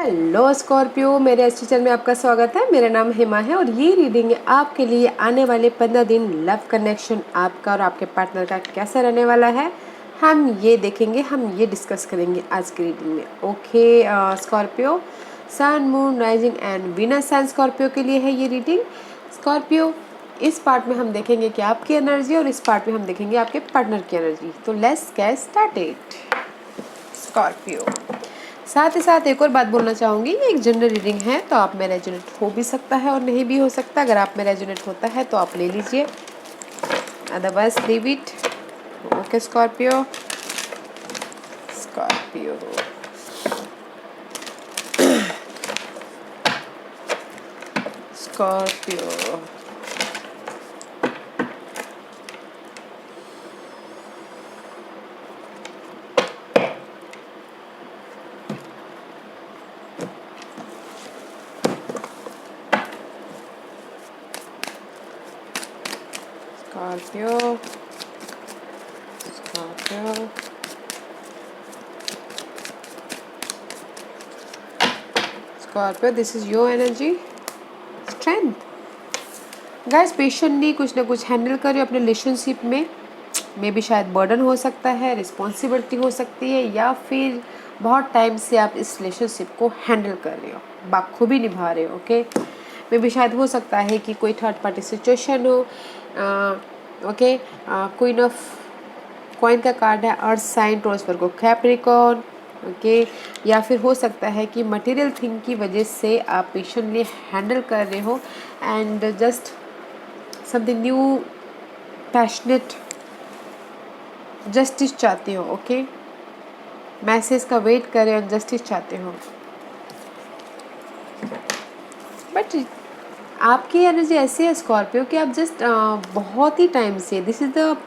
Hello Scorpio, मेरे इस channel में आपका स्वागत है। मेरा नाम हेमा है और ये रीडिंग है आपके लिए आने वाले 15 दिन लव कनेक्शन आपका और आपके पार्टनर का कैसा रहने वाला है। हम ये देखेंगे, हम ये डिस्कस करेंगे आज की रीडिंग में। Okay Scorpio, sun moon rising and Venus sign Scorpio के लिए है ये रीडिंग। स्कॉर्पियो, इस पार्ट में हम देखेंगे कि आपकी एनर्जी और इस पार्ट में हम देखेंगे आपके पार्टनर की एनर्जी। तो लेट्स गेट स्टार्टेड स्कॉर्पियो। साथ ही साथ एक और बात बोलना चाहूँगी, ये एक जनरल रीडिंग है तो आप में रेजोनेट हो भी सकता है और नहीं भी हो सकता। अगर आप में रेजोनेट होता है तो आप ले लीजिए, otherwise leave it. Okay Scorpio, Scorpio Scorpio Scorpio, Scorpio, Scorpio, this is your energy, strength. Guys patiently कुछ ना कुछ हैंडल करिए अपने रिलेशनशिप में। मे भी शायद बर्डन हो सकता है, रिस्पॉन्सिबिलिटी हो सकती है, या फिर बहुत टाइम से आप इस रिलेशनशिप को हैंडल कर रहे हो, बाखूबी निभा रहे हो। ओके, मे भी शायद हो सकता है कि कोई थर्ड पार्टी सिचुएशन हो। ओके, क्वीन ऑफ कॉइन का कार्ड है, earth sign, Taurus Virgo Capricorn. Okay, या फिर हो सकता है कि मटेरियल थिंग की वजह से आप पेशेंटली हैंडल कर रहे हो and just something new, passionate justice चाहते हो। ओके, मैसेज का वेट कर रहे हो, जस्टिस चाहते हो। बट आपकी एनर्जी ऐसी है स्कॉर्पियो कि आप जस्ट बहुत ही टाइम से, this is the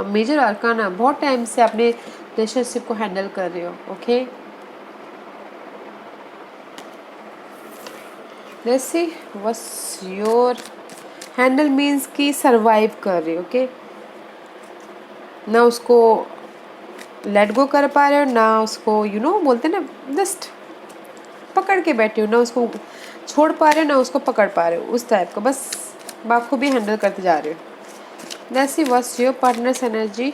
major arcana, बहुत टाइम से अपने रिलेशनशिप को हैंडल कर रहे हो। Okay, let's see what's your handle means कि सरवाइव कर रहे हो। ओके, ना उसको लेट गो कर पा रहे हो, ना उसको बोलते ना जस्ट पकड़ के बैठे हो, ना उसको छोड़ पा रहे हो ना उसको पकड़ पा रहे हो, उस टाइप का बस बाखूबी हैंडल करते जा रहे हो। Let's see what's your partner's energy.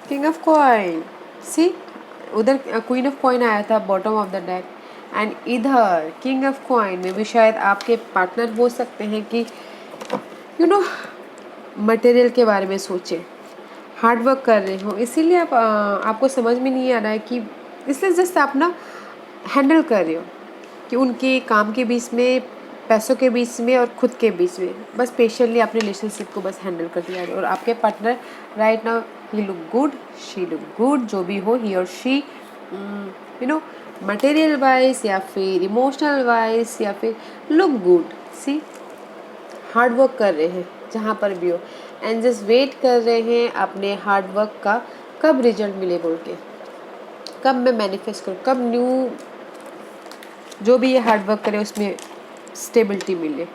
King of coin, see उधर क्वीन ऑफ कॉइन आया था bottom of the deck and इधर किंग ऑफ कॉइन में भी शायद आपके पार्टनर हो सकते हैं कि मटेरियल के बारे में सोचे, हार्ड वर्क कर रहे हो, इसीलिए आपको समझ में नहीं आ रहा है कि इसलिए जस्ट आप ना हैंडल कर रहे हो कि उनके काम के बीच में, पैसों के बीच में और खुद के बीच में बस पेशेंटली अपने रिलेशनशिप को बस हैंडल करते जा रहे हो। और आपके partner right now he look good, she look good, जो भी हो, ही और शी मटेरियल वाइज या फिर इमोशनल वाइज या फिर लुक गुड। सी हार्ड वर्क कर रहे हैं जहाँ पर भी हो एंड जस्ट वेट कर रहे हैं अपने हार्ड वर्क का कब रिजल्ट मिले बोल के, कब मैं मैनिफेस्ट करूँ, कब न्यू जो भी ये हार्ड वर्क करे उसमें स्टेबिलिटी मिले।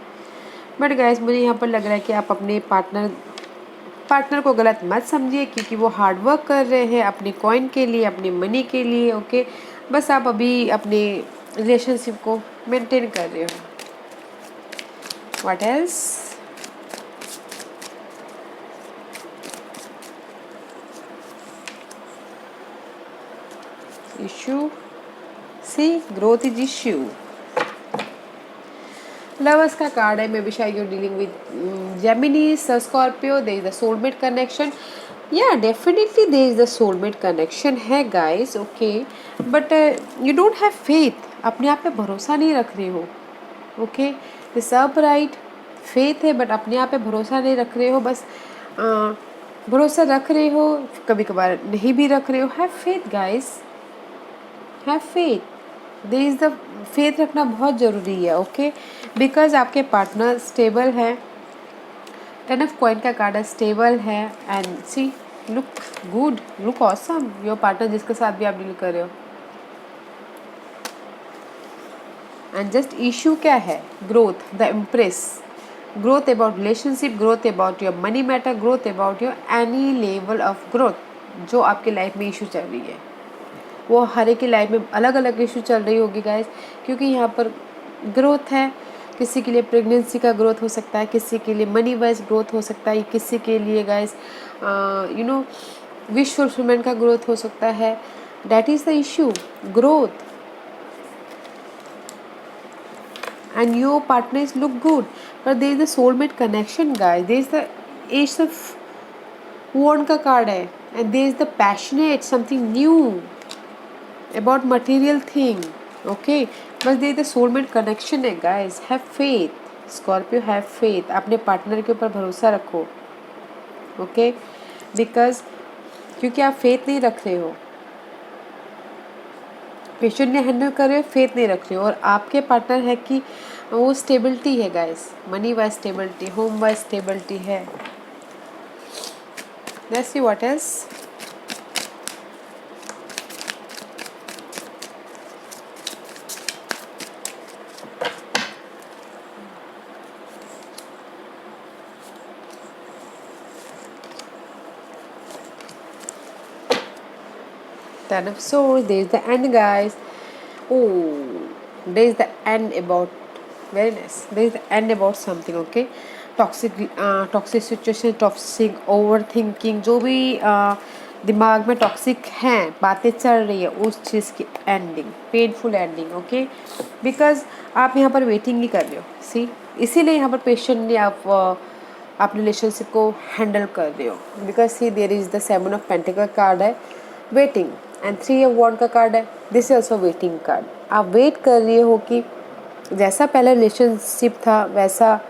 बट गाइस मुझे यहाँ पर लग रहा है कि आप अपने पार्टनर को गलत मत समझिए, क्योंकि वो हार्ड वर्क कर रहे हैं अपने कॉइन के लिए, अपने मनी के लिए। ओके, बस आप अभी अपने रिलेशनशिप को मेंटेन कर रहे हो। What else? Issue, see growth is issue. Lovers का कार्ड है, मे बी शायद you dealing with Gemini, Scorpio, there is the soulmate connection. या definitely there is the soulmate connection है guys. Okay, but you don't have faith, अपने आप पे भरोसा नहीं रख रहे हो। ओके, दिस अपराइट फेथ है बट अपने आप पे भरोसा नहीं रख रहे हो, बस भरोसा रख रहे हो, कभी कभार नहीं भी रख रहे हो। Have faith guys, have faith, there is the faith रखना बहुत ज़रूरी है। ओके, बिकॉज आपके पार्टनर स्टेबल है, 10 ऑफ कॉइन का कार्ड है, स्टेबल है and see look good, look awesome. Your partner जिसके साथ भी आप डील कर रहे हो, एंड जस्ट इशू क्या है? Growth, the impress, growth about relationship, growth about your money matter, growth about your any level of growth जो आपके लाइफ में इशू चल रही है। वो हर एक की लाइफ में अलग अलग इशू चल रही होगी गाइस, क्योंकि यहाँ पर ग्रोथ है। किसी के लिए प्रेगनेंसी का ग्रोथ हो सकता है, किसी के लिए मनी वाइज ग्रोथ हो सकता है, किसी के लिए गाइस विश फुलफिलमेंट का ग्रोथ हो सकता है। That is the issue, growth. And your partners look good, but there is the soulmate connection guys. There is the ace of wand का कार्ड है, and there is the passionate something new about material thing. Okay, बस there is the soulmate connection है guys. Have faith Scorpio, have faith. अपने partner के ऊपर भरोसा रखो. Okay, because क्योंकि आप फेथ नहीं रख रहे हो, पेशेंटली हैंडल कर रहे हो, फेथ नहीं रख रहे हो, और आपके पार्टनर है कि वो स्टेबिलिटी है guys, money wise stability, home wise stability है. Let's see what else. Ten of Swords, there is the end guys. Oh, there is the end about, very nice, there is the end about something. Okay, toxic situation, toxic over thinking, जो भी दिमाग में toxic हैं बातें चल रही है, उस चीज़ की ending, painful ending. Okay, because आप यहाँ पर वेटिंग ही कर रहे हो. सी, इसीलिए यहाँ पर पेशेंटली आप अपने रिलेशनशिप को हैंडल कर रहे हो. Because see there is the 7 of pentacle card है, वेटिंग, एंड 3 ऑफ वॉन्ड का कार्ड है, this is also waiting card. आप वेट कर रहे हो कि जैसा पहले रिलेशनशिप था वैसा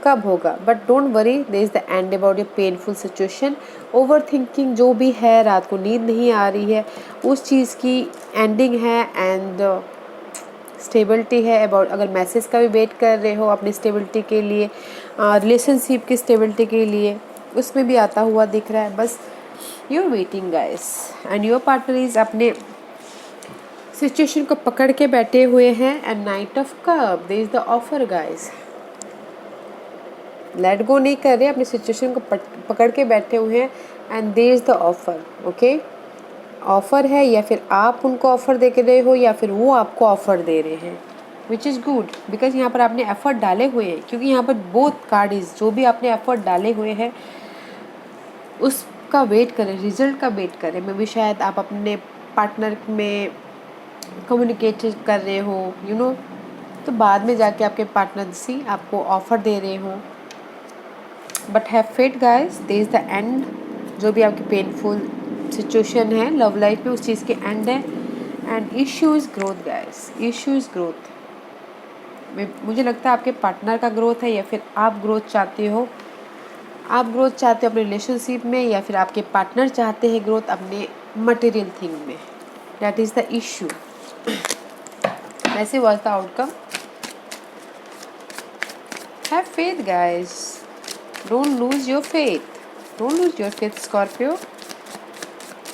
कब होगा. But don't worry, there is the end about a painful situation. Overthinking जो भी है, रात को नींद नहीं आ रही है, उस चीज़ की एंडिंग है. एंड स्टेबिलिटी है अबाउट, अगर मैसेज का भी वेट कर रहे हो अपनी स्टेबिलिटी के लिए, रिलेशनशिप की स्टेबिलिटी के लिए, उसमें भी आता हुआ दिख रहा है. बस you are waiting guys, and your partner is अपने सिचुएशन को पकड़ के बैठे हुए हैं. And knight of cup, there is the offer guys. Let go नहीं कर रहे, अपनी सिचुएशन को पकड़ के बैठे हुए हैं. And there is the offer. Okay, offer है, या फिर आप उनको ऑफर दे रहे हो, या फिर वो आपको ऑफर दे रहे हैं, विच इज़ गुड. बिकॉज यहाँ पर आपने एफर्ट डाले हुए हैं, क्योंकि यहाँ पर बोथ कार्ड इज, जो भी आपने एफर्ट डाले हुए हैं उसका वेट करें, रिजल्ट का वेट करें. मे भी शायद आप अपने पार्टनर में कम्युनिकेट कर रहे हो, यू नो, तो बाद में जाके आपके पार्टनर सी आपको ऑफर दे रहे हो. But have faith guys, there is the end. जो भी आपकी पेनफुल सिचुएशन है लव लाइफ में, उस चीज़ के एंड है. And issue is growth guys, issue is growth. मुझे लगता है आपके पार्टनर का ग्रोथ है, या फिर आप ग्रोथ चाहते हो. आप ग्रोथ चाहते हो अपने रिलेशनशिप में, या फिर आपके पार्टनर चाहते हैं ग्रोथ अपने मटेरियल थिंग में. That is the issue. ऐसे was the outcome. Have faith guys, don't lose your faith, don't lose your faith Scorpio.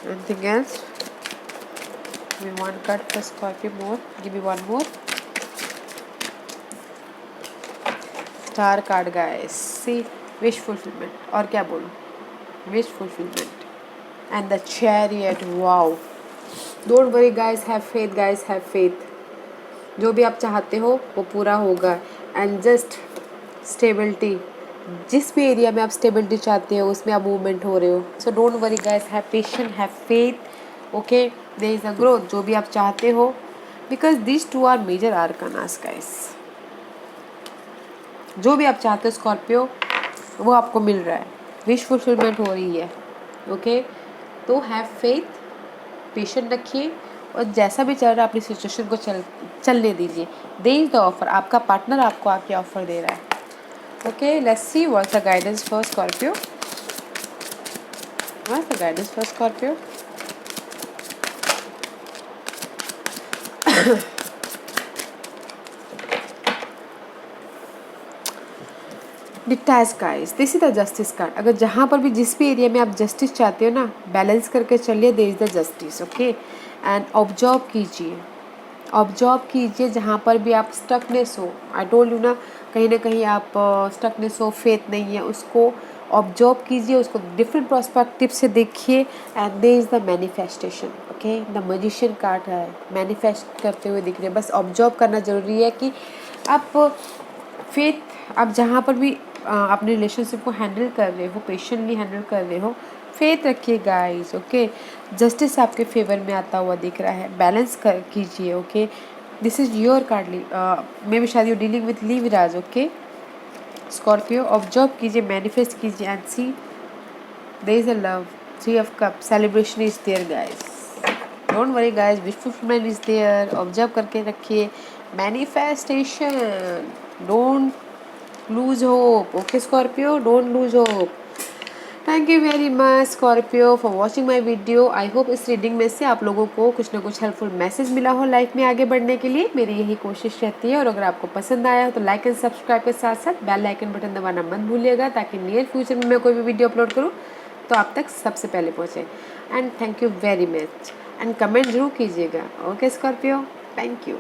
Anything else? Give me one card for Scorpio more. Give me one more. Star card guys. See, wish fulfillment. और क्या बोलूँ? Wish fulfillment. And the Chariot. Wow. Don't worry guys. Have faith guys. Have faith. जो भी आप चाहते हो वो पूरा होगा. And just stability. जिस भी एरिया में आप स्टेबिलिटी चाहते हो उसमें आप मूवमेंट हो रहे हो. So don't worry guys, have patience, have faith. Okay, there is a growth. जो भी आप चाहते हो, because this two are major arcanas guys. जो भी आप चाहते हो स्कॉर्पियो, वो आपको मिल रहा है. विश फुलफिलमेंट हो रही है. ओके, तो हैव फेथ, पेशेंट रखिए, और जैसा भी चल रहा है अपनी सिचुएशन को चलने दीजिए. There is the offer. आपका पार्टनर आपको आके ऑफर दे रहा है. Okay, let's see what's the guidance for Scorpio. What's the guidance for Scorpio? Detach guys. This is the justice card. अगर जहाँ पर भी जिस भी एरिया में आप जस्टिस चाहते हो ना, बैलेंस करके चलिए. There is the justice. Okay, and observe कीजिए, ऑब्जर्व कीजिए जहाँ पर भी आप स्टकनेस हो. आई टोल्ड यू ना, कहीं ना कहीं आप स्टकनेस हो, फेथ नहीं है, उसको ऑब्जर्व कीजिए उसको, डिफरेंट पर्सपेक्टिव से देखिए। And there is the manifestation, okay, the magician card है, मैनिफेस्ट करते हुए दिख रहे हैं। बस ऑब्जर्व करना ज़रूरी है कि आप फेथ, आप जहाँ पर भी अपने रिलेशनशिप को हैंडल कर रहे हो, पेशेंटली हैंडल कर रहे हो, फेथ रखिए गाइस, ओके। जस्टिस आपके फेवर में आता हुआ दिख रहा है, बैलेंस कर कीजिए, okay. This is your card, maybe शायद you dealing with Libras, okay. Scorpio observe कीजिए, मैनिफेस्ट कीजिए and see there is a love, 3 of Cups, celebration is there guys, don't worry guys, wish fulfilment is there. Observe करके रखिए, manifestation, don't lose hope, okay Scorpio, don't lose hope. Thank you very much Scorpio for watching my video. I hope इस reading में से आप लोगों को कुछ ना कुछ हेल्पफुल मैसेज मिला हो लाइफ में आगे बढ़ने के लिए, मेरी यही कोशिश रहती है। और अगर आपको पसंद आया हो तो लाइक एंड सब्सक्राइब के साथ साथ बेल आइकन बटन दबाना मत भूलिएगा, ताकि नियर फ्यूचर में मैं कोई भी वीडियो अपलोड करूँ तो आप तक सबसे पहले पहुँचे। And thank you very much, and comment जरूर कीजिएगा, ओके स्कॉर्पियो, थैंक यू।